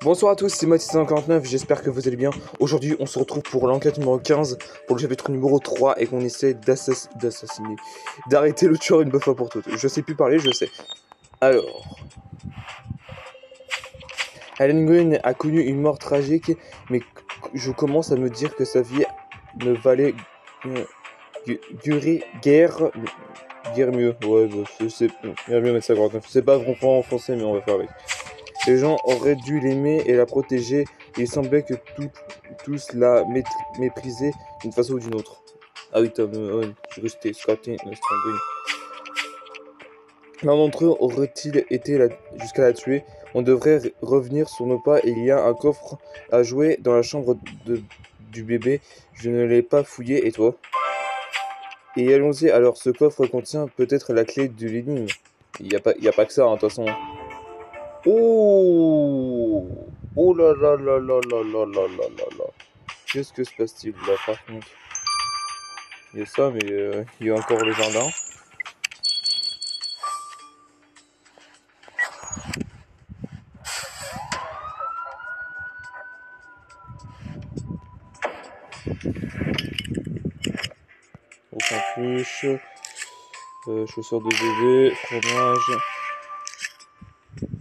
Bonsoir à tous, c'est Mathis149, j'espère que vous allez bien. Aujourd'hui, on se retrouve pour l'enquête numéro 15, pour le chapitre numéro 3, et qu'on essaie d'assassiner, d'arrêter le tueur une bonne fois pour toutes. Je sais plus parler, je sais. Alors... Alan Green a connu une mort tragique, mais je commence à me dire que sa vie ne valait guère mieux. Ouais, bah, c'est mieux mettre ça 49. C'est pas vraiment en français, mais on va faire avec. Les gens auraient dû l'aimer et la protéger. Il semblait que tous la méprisaient d'une façon ou d'une autre. Ah oui, Tom Owen, je restais Scotty, Green. L'un d'entre eux aurait-il été jusqu'à la tuer? On devrait revenir sur nos pas. Il y a un coffre à jouer dans la chambre du bébé. Je ne l'ai pas fouillé, et toi? Et allons-y, alors ce coffre contient peut-être la clé de l'énigme. Il n'y a pas que ça, hein, de toute façon. Oh! Oh là là là là là là là là là là. Qu'est-ce que se passe-t-il là par contre? Il y a ça, mais il y a encore le jardin. Aucun pluche. Chaussures de bébé. Fromage.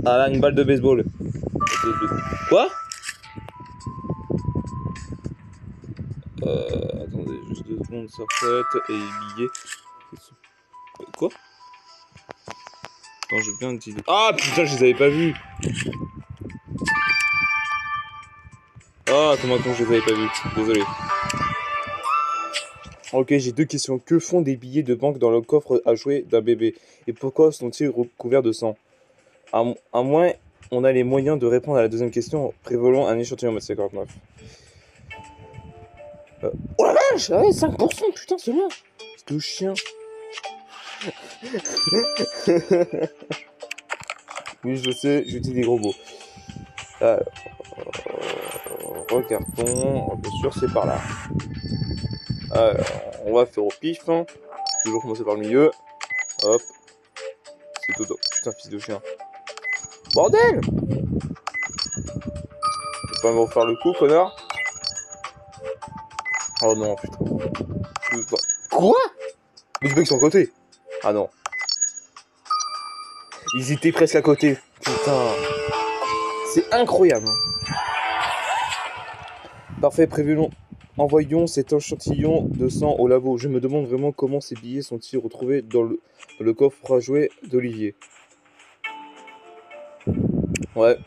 Ah là, une balle de baseball. Quoi? Attendez, juste 2 secondes, serpette et billets. Quoi? Non, j'ai bien dit. Ah putain, je les avais pas vus! Ah, comment je les avais pas vus? Désolé. Ok, j'ai 2 questions. Que font des billets de banque dans le coffre à jouer d'un bébé? Et pourquoi sont-ils recouverts de sang? À moins on a les moyens de répondre à la deuxième question, prévolant un échantillon mode 59. Oh la vache! Ah ouais, 5%, putain, c'est bien! C'est le chien. Oui, je sais, j'utilise des gros mots. Regardons, bien sûr, c'est par là. Alors, on va faire au pif. Hein. Toujours commencer par le milieu. Hop. C'est Toto. Putain, fils de chien. Bordel! Tu peux pas me refaire le coup, connard? Oh non, putain. Quoi? Mais tu peux qu'ils sont à côté. Ah non. Ils étaient presque à côté. Putain. C'est incroyable. Parfait, prévenons. Envoyons cet échantillon de sang au labo. Je me demande vraiment comment ces billets sont-ils retrouvés dans le coffre à jouer d'Olivier. Ouais.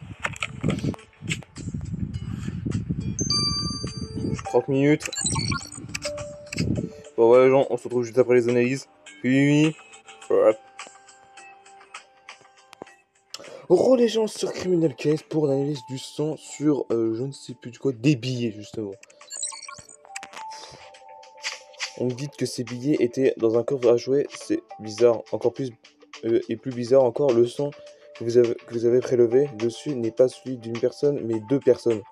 30 minutes. Bon voilà les gens, on se retrouve juste après les analyses. Puis... Hop. Relégeance sur Criminal Case pour l'analyse du sang sur, je ne sais plus du quoi, des billets justement. On me dit que ces billets étaient dans un coffre à jouer, c'est bizarre. Encore plus, et plus bizarre encore, le sang que vous avez prélevé dessus n'est pas celui d'une personne, mais 2 personnes.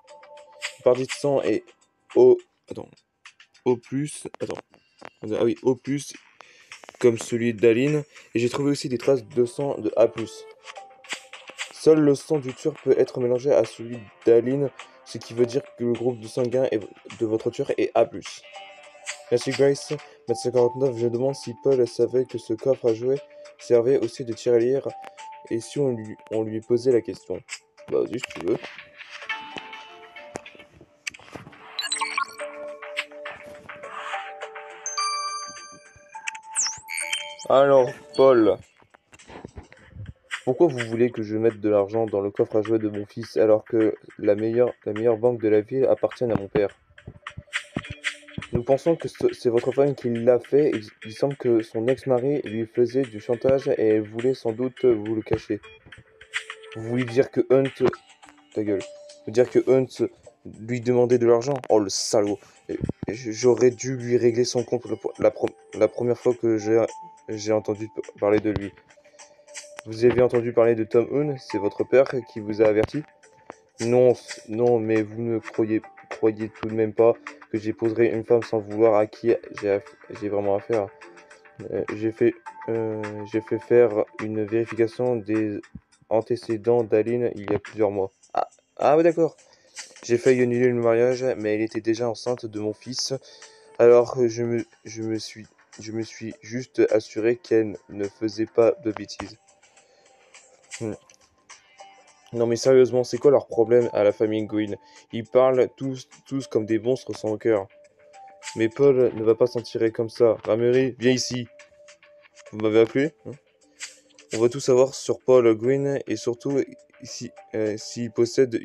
Une partie de sang est O... Attends. O+... Attends. Ah oui, O+, comme celui d'Aline. Et j'ai trouvé aussi des traces de sang de A+. Seul le sang du tueur peut être mélangé à celui d'Aline, ce qui veut dire que le groupe de sanguin de votre tueur est A+. Merci Grace. Médecin 49, je demande si Paul savait que ce coffre à jouer servait aussi de tirelire et si on lui posait la question. Bah vas-y si tu veux. Alors Paul, pourquoi vous voulez que je mette de l'argent dans le coffre à jouer de mon fils alors que la meilleure banque de la ville appartient à mon père? Nous pensons que c'est votre femme qui l'a fait. Il semble que son ex-mari lui faisait du chantage et elle voulait sans doute vous le cacher. Vous voulez dire que Hunt... Ta gueule. Vous dire que Hunt lui demandait de l'argent? Oh le salaud. J'aurais dû lui régler son compte la première fois que j'ai entendu parler de lui. Vous avez entendu parler de Tom Hunt? C'est votre père qui vous a averti? Non, non, mais vous ne croyez tout de même pas que j'épouserai une femme sans vouloir à qui j'ai vraiment affaire. J'ai fait faire une vérification des antécédents d'Aline il y a plusieurs mois. Ah ouais, d'accord. J'ai failli annuler le mariage, mais elle était déjà enceinte de mon fils. Alors je me suis juste assuré qu'elle ne faisait pas de bêtises. Hmm. Non mais sérieusement, c'est quoi leur problème à la famille Gwyn? Ils parlent tous comme des monstres sans cœur. Mais Paul ne va pas s'en tirer comme ça. Ramery, viens ici. Vous m'avez appelé? Hein. On va tout savoir sur Paul Gwyn et surtout s'il possède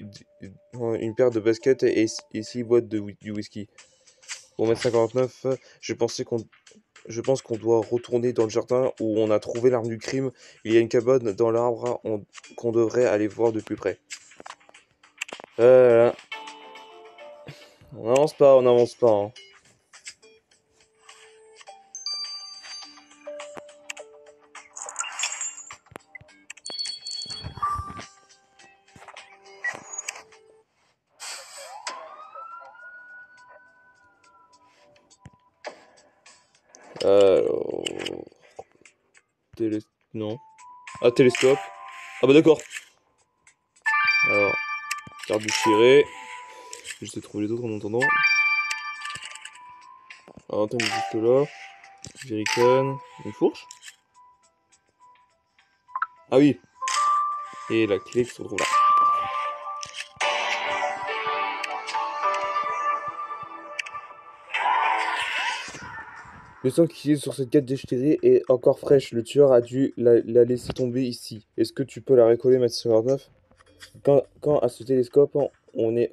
une paire de baskets et s'il boit du whisky. Bon, mètre 59, je pense qu'on doit retourner dans le jardin où on a trouvé l'arme du crime. Il y a une cabane dans l'arbre qu'on devrait aller voir de plus près. Voilà. On n'avance pas. Hein. Alors... Non. Ah, télescope. Ah bah d'accord. Alors, carte déchirée. Je vais trouver les autres en attendant. Alors, attends, juste là. Jerrycan. Une fourche. Ah oui. Et la clé qui se retrouve là. Le sang qui est sur cette carte déchirée est encore fraîche. Le tueur a dû la laisser tomber ici. Est-ce que tu peux la recoller, Maître 59? Quand à ce télescope, on est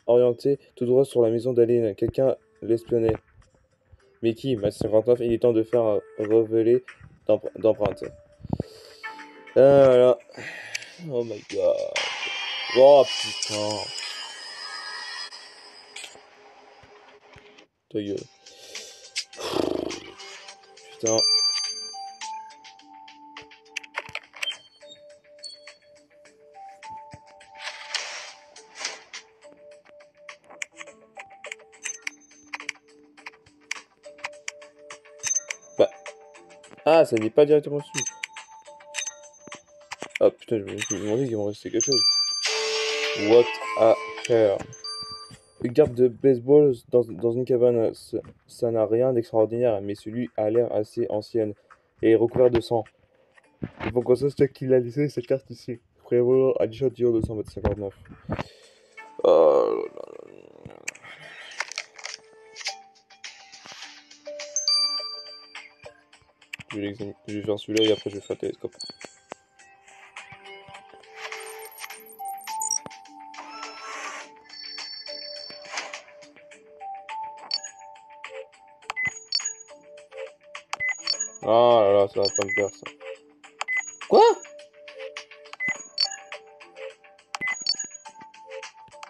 orienté tout droit sur la maison d'Aline. Quelqu'un l'espionnait. Mais qui? Maître 59, il est temps de faire un reveler d'empreinte. Ah voilà. Oh my god. Oh putain. Ta gueule. Putain. Bah. Ah, ça n'est pas directement dessus. Ah putain, je me suis demandé qu'il me restait quelque chose. What a hair. Une carte de baseball dans une cabane, ça n'a rien d'extraordinaire, mais celui a l'air assez ancienne et recouvert de sang. Et pourquoi ça, c'est qu'il a laissé cette carte ici. Frérot, à l'échantillon de 159. Oh là là. Je vais faire celui-là et après je vais faire le télescope. Ah là là, ça va pas me faire ça. Quoi?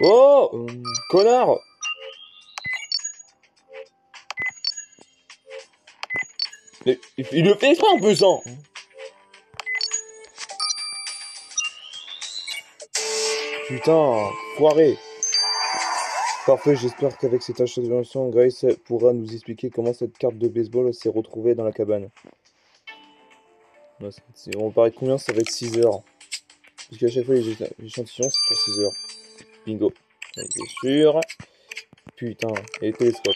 Oh connard! Mais il le fait exprès en plus, hein! Putain, foiré! Parfait, j'espère qu'avec cette intervention, Grace pourra nous expliquer comment cette carte de baseball s'est retrouvée dans la cabane. On va parler de combien? Ça va être 6 heures. Parce qu'à chaque fois, les échantillons, c'est pour 6 heures. Bingo. Bien sûr. Putain, et les télescopes.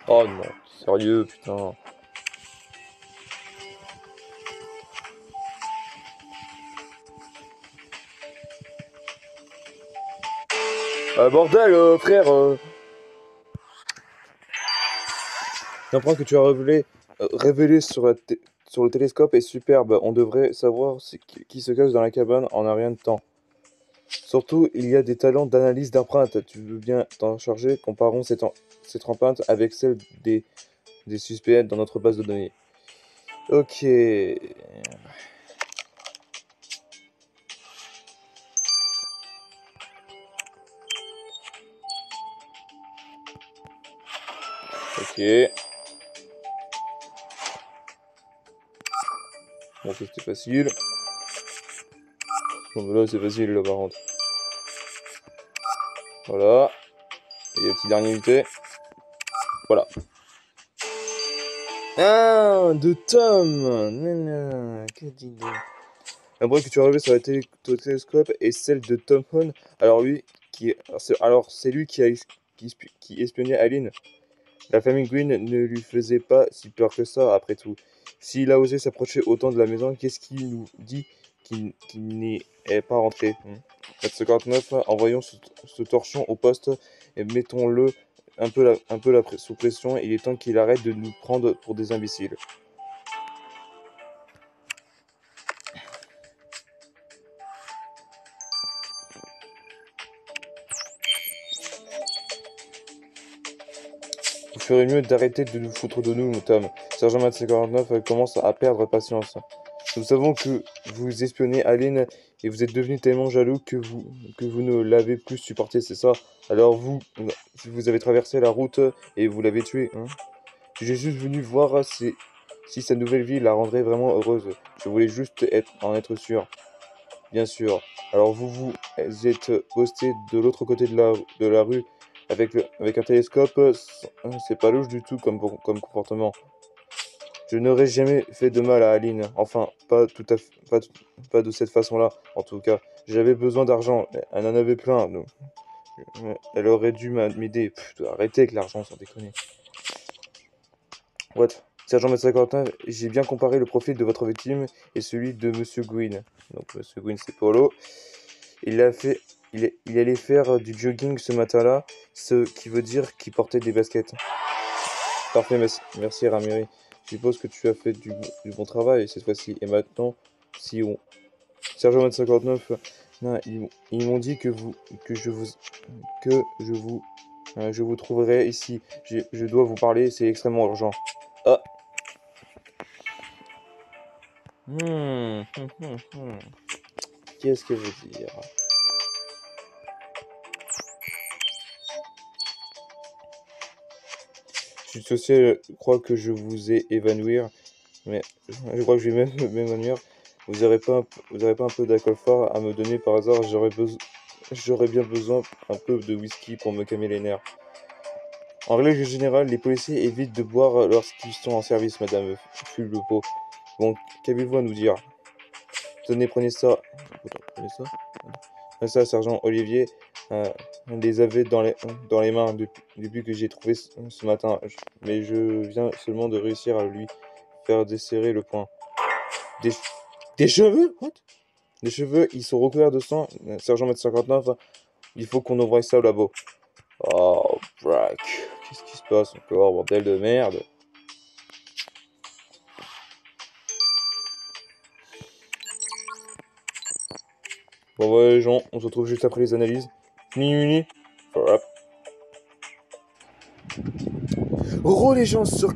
Oh non, sérieux, putain. Ah bordel, frère L'empreinte que tu as révélée sur sur le télescope est superbe. On devrait savoir qui se cache dans la cabane en un rien de temps. Surtout, il y a des talents d'analyse d'empreintes. Tu veux bien t'en charger? Comparons cette empreinte avec celle des suspects dans notre base de données. Ok. Ok. Bon, ça c'était facile. Bon, là c'est facile là par contre. Voilà. Et le petit dernier unité. Voilà. Ah, de Tom. Que dis-donc. La preuve que tu as relevée sur la télescope est celle de Tom Hone. Alors c'est lui qui espionnait Aline. La famille Green ne lui faisait pas si peur que ça, après tout. S'il a osé s'approcher autant de la maison, qu'est-ce qu'il nous dit qu'il n'y est pas rentré 459, envoyons ce torchon au poste et mettons-le sous pression. Il est temps qu'il arrête de nous prendre pour des imbéciles. Vous ferez mieux d'arrêter de nous foutre de nous, Tom. Sergent Mat 59 commence à perdre patience. Nous savons que vous espionnez Aline et vous êtes devenu tellement jaloux que vous ne l'avez plus supporté, c'est ça? Alors vous avez traversé la route et vous l'avez tué, hein? J'ai juste venu voir si sa nouvelle vie la rendrait vraiment heureuse. Je voulais juste en être sûr. Bien sûr. Alors vous êtes posté de l'autre côté de la rue avec un télescope. C'est pas louche du tout comme comportement. Je n'aurais jamais fait de mal à Aline. Enfin, pas de cette façon-là, en tout cas. J'avais besoin d'argent. Elle en avait plein. Donc, elle aurait dû m'aider. Arrêtez avec l'argent, sans déconner. What? Sergent Médecin Quentin, j'ai bien comparé le profil de votre victime et celui de Monsieur Gwyn. Donc Monsieur Gwyn, c'est Polo. Il allait faire du jogging ce matin-là, ce qui veut dire qu'il portait des baskets. Parfait, merci Ramiri. Je suppose que tu as fait du bon travail cette fois-ci. Et maintenant, si on... Sergent 59, non, ils m'ont dit je vous trouverai ici. Je dois vous parler, c'est extrêmement urgent. Ah. Qu'est-ce que je veux dire? Je suis social, crois que je vous ai évanouir, mais je crois que je vais même m'évanouir. Vous aurez pas un peu d'alcool fort à me donner par hasard? J'aurais bien besoin un peu de whisky pour me calmer les nerfs. En règle générale, les policiers évitent de boire lorsqu'ils sont en service, madame Fulbepo. Bon, qu'avez-vous à nous dire? Tenez, prenez ça. Prenez ça. Prenez ça, sergent Olivier. Les avait dans les mains depuis que j'ai trouvé ce matin. Mais je viens seulement de réussir à lui faire desserrer le poing. Des cheveux? What? Des cheveux, ils sont recouverts de sang. Sergent Maître 59, il faut qu'on envoie ça au labo. Oh, brack. Qu'est-ce qui se passe encore, bordel de merde? Bon, ouais, les gens, on se retrouve juste après les analyses. Fini. Les gens sur...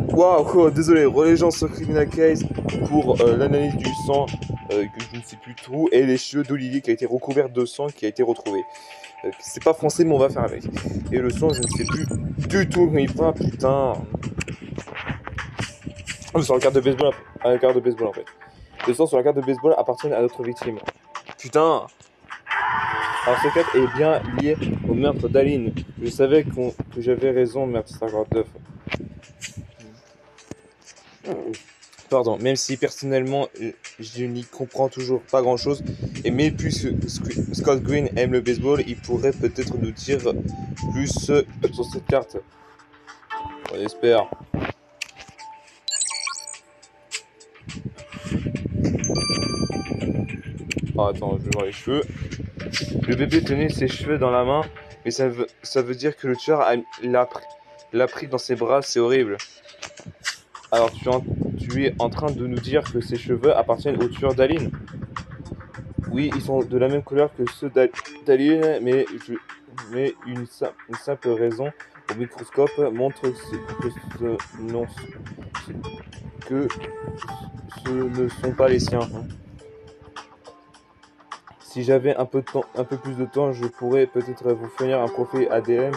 Waouh, désolé, relégeance sur Criminal Case pour l'analyse du sang que je ne sais plus trop et les cheveux d'Olivier qui a été recouvert de sang qui a été retrouvé. C'est pas français mais on va faire avec. Et le sang, je ne sais plus du tout mais il va, putain. Sur la carte de baseball, en fait. Le sang sur la carte de baseball appartient à notre victime. Putain. Alors ce cas est bien lié au meurtre d'Aline. Je savais que j'avais raison, Maître 59. Pardon, même si personnellement je n'y comprends toujours pas grand chose, mais puisque Scott Green aime le baseball, il pourrait peut-être nous dire plus sur cette carte. On espère. Oh, attends, je vais voir les cheveux. Le bébé tenait ses cheveux dans la main, mais ça veut dire que le tueur l'a pris dans ses bras, c'est horrible. Alors tu es en train de nous dire que ces cheveux appartiennent au tueur d'Aline? Oui, ils sont de la même couleur que ceux d'Aline, mais une simple raison au microscope montre que ce ne sont pas les siens. Si j'avais un peu plus de temps, je pourrais peut-être vous fournir un profil ADN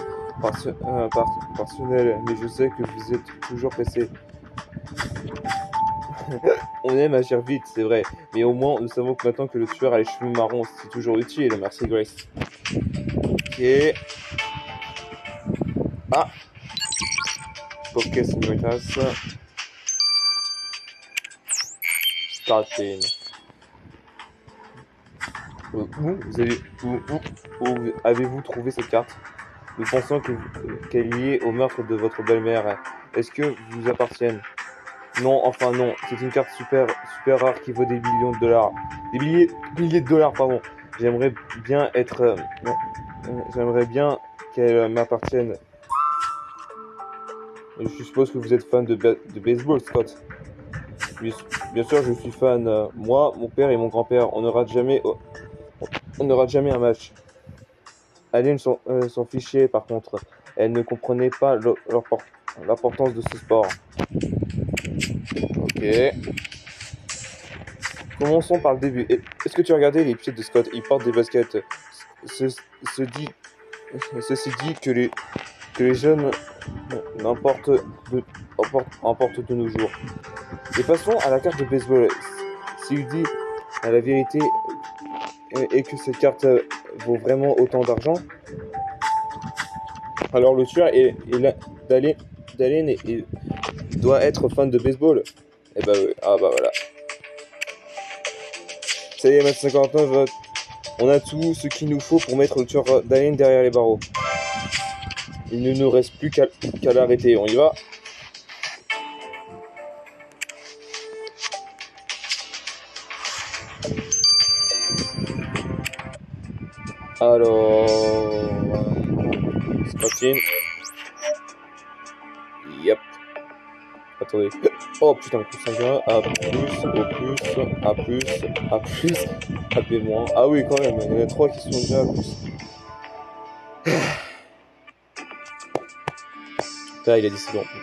personnel, mais je sais que vous êtes toujours pressé. On aime agir vite, c'est vrai, mais au moins nous savons que maintenant que le tueur a les cheveux marrons, c'est toujours utile. Merci Grace. Ok. Ah. Pocket Securitas. Starting. Où avez-vous trouvé cette carte? Nous pensons qu'elle est liée au meurtre de votre belle-mère. Est-ce que vous appartiennent? Non, enfin non. C'est une carte super rare qui vaut des millions de dollars. Milliers de dollars, pardon. J'aimerais bien être... j'aimerais bien qu'elle m'appartienne. Je suppose que vous êtes fan de baseball, Scott. Bien sûr, je suis fan. Moi, mon père et mon grand-père, on ne rate jamais un match. Aline s'en fichait, par contre. Elle ne comprenait pas l'importance de ce sport. Ok. Commençons par le début. Est-ce que tu as regardé les pieds de Scott? Il porte des baskets. Ceci dit que les jeunes importent de nos jours. Et passons à la carte de baseball. S'il dit la vérité et que cette carte vaut vraiment autant d'argent, alors le tueur d'Allen doit être fan de baseball. Et bah oui. Ah bah voilà. Ça y est, Matt 59, on a tout ce qu'il nous faut pour mettre le tueur d'Allen derrière les barreaux. Il ne nous reste plus qu'à l'arrêter. On y va? Alors... Scottin. Yep. Attendez. Oh putain, plus 5 A plus, A plus, AB moins. Ah oui, quand même, il y en a 3 qui sont déjà A plus. Là, il a décidé en plus.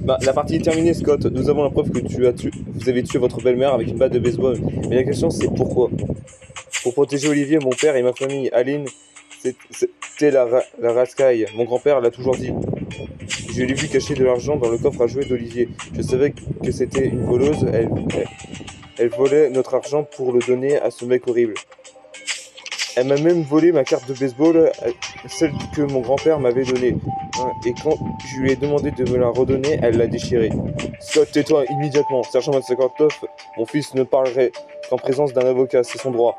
Bah, la partie est terminée, Scott. Nous avons la preuve que vous avez tué votre belle-mère avec une batte de baseball. Mais la question, c'est pourquoi? Pour protéger Olivier, mon père et ma famille. Aline, c'était la rascaille. Mon grand-père l'a toujours dit. Je l'ai vu cacher de l'argent dans le coffre à jouets d'Olivier. Je savais que c'était une voleuse. Elle volait notre argent pour le donner à ce mec horrible. Elle m'a même volé ma carte de baseball, celle que mon grand-père m'avait donnée. Et quand je lui ai demandé de me la redonner, elle l'a déchirée. Scott, tais-toi immédiatement. Sergent 59, mon fils ne parlerait qu'en présence d'un avocat, c'est son droit.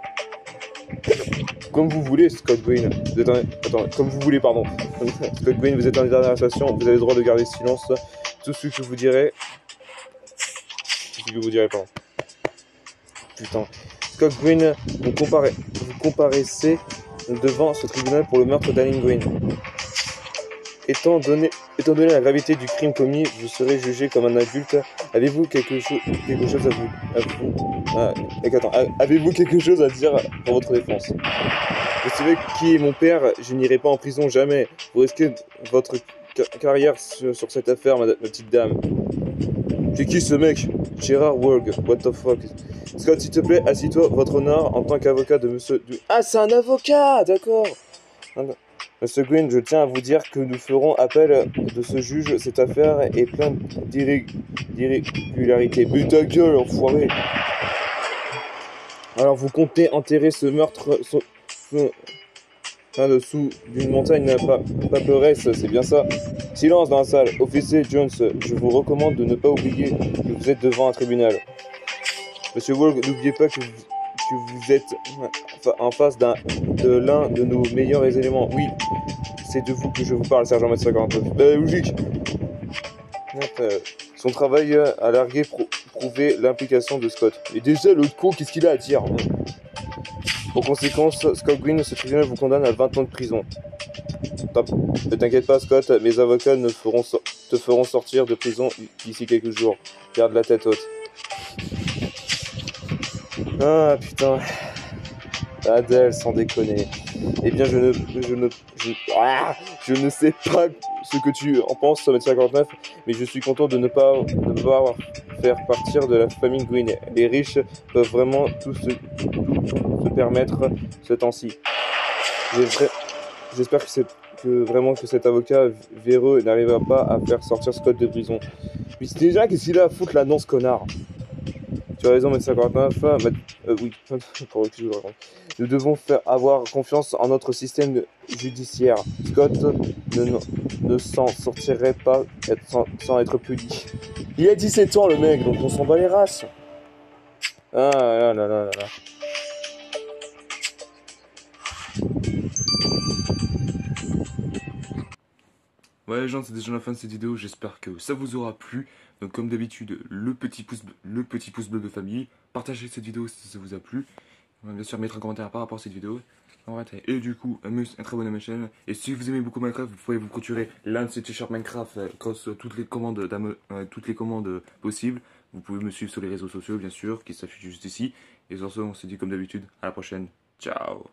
Comme vous voulez, Scott Green. Comme vous voulez, pardon. Scott Green, vous êtes en dernière station, vous avez le droit de garder silence. Tout ce que vous direz... pardon. Putain. Scott Green, vous comparaissez devant ce tribunal pour le meurtre d'Allen Green. Étant donné la gravité du crime commis, vous serez jugé comme un adulte. Avez-vous quelque chose avez-vous quelque chose à dire pour votre défense? Vous savez qui est mon père? Je n'irai pas en prison, jamais. Vous risquez votre carrière sur cette affaire, ma petite dame. C'est qui ce mec? Gerard Worg, what the fuck? Scott, s'il te plaît, assis-toi, votre honneur en tant qu'avocat de monsieur... Ah, c'est un avocat, d'accord. Monsieur Green, je tiens à vous dire que nous ferons appel de ce juge. Cette affaire est pleine d'irrégularités. Mais ta gueule, enfoiré. Alors, vous comptez enterrer ce meurtre dessous d'une montagne paperesse, c'est bien ça? Silence dans la salle. Officier Jones, je vous recommande de ne pas oublier que vous êtes devant un tribunal. Monsieur Wall, n'oubliez pas que vous êtes en face de l'un de nos meilleurs éléments. Oui, c'est de vous que je vous parle, sergent Matt 59. Logique. Son travail à larguer prouvait l'implication de Scott. Et déjà, l'autre con, qu'est-ce qu'il a à dire? En conséquence, Scott Green, ce tribunal vous condamne à 20 ans de prison. Ne t'inquiète pas, Scott, mes avocats te feront sortir de prison d'ici quelques jours. Garde la tête haute. Ah putain. Adèle, sans déconner. Eh bien, je ne sais pas ce que tu en penses, Matt 59, mais je suis content de ne pas faire partir de la famille Green. Les riches peuvent vraiment tout se permettre ce temps-ci. J'espère que cet avocat véreux n'arrivera pas à faire sortir Scott de prison. Mais c'est déjà qu'est-ce qu'il a à foutre là-dedans, ce connard? Tu as raison, médecin 49. Oui, pour que je vous raconte. Nous devons faire avoir confiance en notre système judiciaire. Scott ne s'en sortirait pas sans être puni. Il a 17 ans, le mec, donc on s'en bat les races. Ah là là là là là. Ouais les gens, c'est déjà la fin de cette vidéo, j'espère que ça vous aura plu. Donc comme d'habitude, le petit pouce bleu de famille. Partagez cette vidéo si ça vous a plu. On va bien sûr mettre un commentaire par rapport à cette vidéo. Et du coup, un très bon à ma chaîne. Et si vous aimez beaucoup Minecraft, vous pouvez vous procurer l'un de ces t-shirts Minecraft grâce à toutes les commandes possibles. Vous pouvez me suivre sur les réseaux sociaux, bien sûr, qui s'affichent juste ici. Et sur ce, on se dit comme d'habitude, à la prochaine. Ciao.